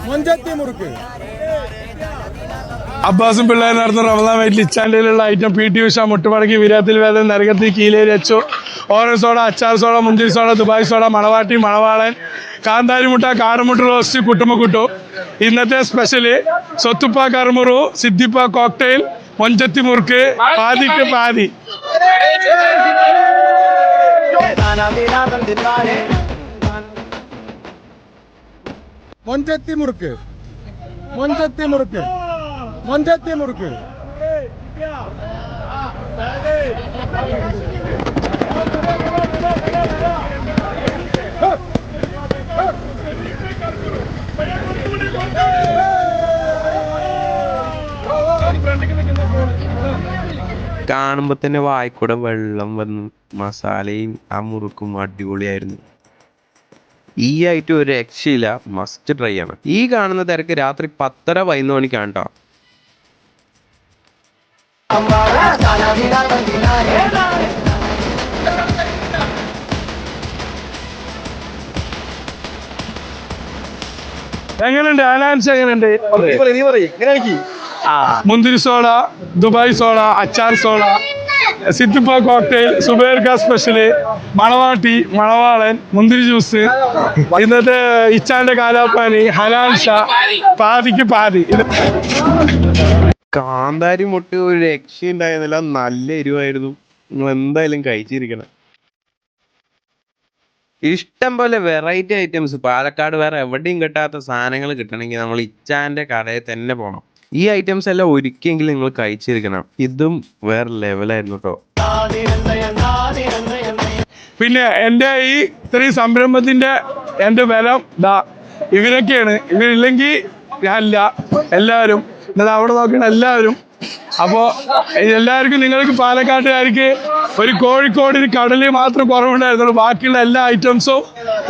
മൊഞ്ചത്തി മുറുക്ക്. അബ്ബാസും പിള്ളേരും നടന്ന റമദാൻ വൈറ്റിൽ ഇച്ചാൻഡയിലുള്ള ഐറ്റം പി ടി ഉഷ മുട്ടുമടക്കി വിരാത്തിൽ വേദന നരകത്തി കീലേരി അച്ചു ഓറഞ്ച് സോഡ അച്ചാർ സോഡ മുന്തിരി സോഡ ദുബായ് സോഡ മണവാട്ടി മണവാളൻ കാന്താരി മുട്ട കാടമുട്ട റോസ്റ്റ് കുട്ടുമക്കുട്ടു. ഇന്നത്തെ സ്പെഷ്യല് സ്വത്തുപ്പ കറുമുറു സിദ്ദിപ്പ കോക്ടെയിൽ മൊഞ്ചത്തി മുറുക്ക് പാതിക്ക് പാതി. മൊഞ്ചത്തി മുറുക്ക് മൊഞ്ചത്തി മുറുക്ക് മൊഞ്ചത്തി മുറുക്ക്. കാണുമ്പോ തന്നെ വായിക്കൂടെ വെള്ളം വന്നു. മസാലയും ആ മുറുക്കും അടിപൊളിയായിരുന്നു. ഈ ആയിട്ട് ഒരു രക്ഷയില്ല, മസ്റ്റ് ട്രൈ ആണ്. ഈ കാണുന്ന തിരക്ക് രാത്രി 10:30-11 മണിക്കാണ് കേട്ടോ. എങ്ങനെയുണ്ട് അനാൻസ്? എങ്ങനെയുണ്ട്? മുന്തിരി സോഡ ദുബായ് സോഡ അച്ചാർ സോഡ സിദ്ദിപ്പ കോക്ടെയിൽ സുബൈർക്ക സ്പെഷ്യല് മണവാട്ടി മണവാളൻ മുന്തിരി ജ്യൂസ് ഇന്നത്തെ ഇച്ചാന്റെ കാലാപ്പാനി ഹലാൻഷ പാതിക്ക് പാതി. കാന്താരി മുട്ട ഒരു രക്ഷയുണ്ടായിരുന്നില്ല, നല്ല എരിവായിരുന്നു. നിങ്ങൾ എന്തായാലും കഴിച്ചിരിക്കണം. ഇഷ്ടം പോലെ വെറൈറ്റി ഐറ്റംസ് പാലക്കാട് വേറെ എവിടെയും കിട്ടാത്ത സാധനങ്ങൾ കിട്ടണമെങ്കിൽ നമ്മൾ ഇച്ചാന്റെ കടയിൽ തന്നെ പോകണം. ഈ ഐറ്റംസ് എല്ലാം ഒരിക്കലെങ്കിലും നിങ്ങൾ കഴിച്ചിരിക്കണം. ഇതും വേറെ ലെവലായിരുന്നു കേട്ടോ. പിന്നെ എൻ്റെ ഈ ഇത്രയും സംരംഭത്തിന്റെ എൻ്റെ ബലം ഇവരൊക്കെയാണ്. ഇവരില്ലെങ്കിൽ ഞാനില്ല. എല്ലാവരും ഇന്നത് അവിടെ നോക്കണം എല്ലാവരും. അപ്പോൾ എല്ലാവർക്കും നിങ്ങൾക്ക് പാലക്കാട്ടുകാർക്ക് ഒരു കോഴിക്കോട് കടലിൽ മാത്രം കുറവുണ്ടായിരുന്നുള്ളൂ. ബാക്കിയുള്ള എല്ലാ ഐറ്റംസും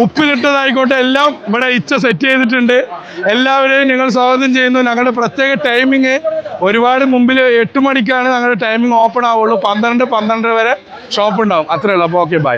ഉപ്പിലിട്ടതായിക്കോട്ടെ എല്ലാം ഇവിടെ ഇച്ച സെറ്റ് ചെയ്തിട്ടുണ്ട്. എല്ലാവരെയും ഞങ്ങൾ സ്വാഗതം ചെയ്യുന്നു. ഞങ്ങളുടെ പ്രത്യേക ടൈമിങ് ഒരുപാട് മുമ്പിൽ 8 മണിക്കാണ് ഞങ്ങളുടെ ടൈമിംഗ് ഓപ്പൺ ആവുള്ളൂ. 12 വരെ ഷോപ്പ് ഉണ്ടാവും. അത്രേ ഉള്ളൂ. അപ്പോൾ ഓക്കെ ബൈ.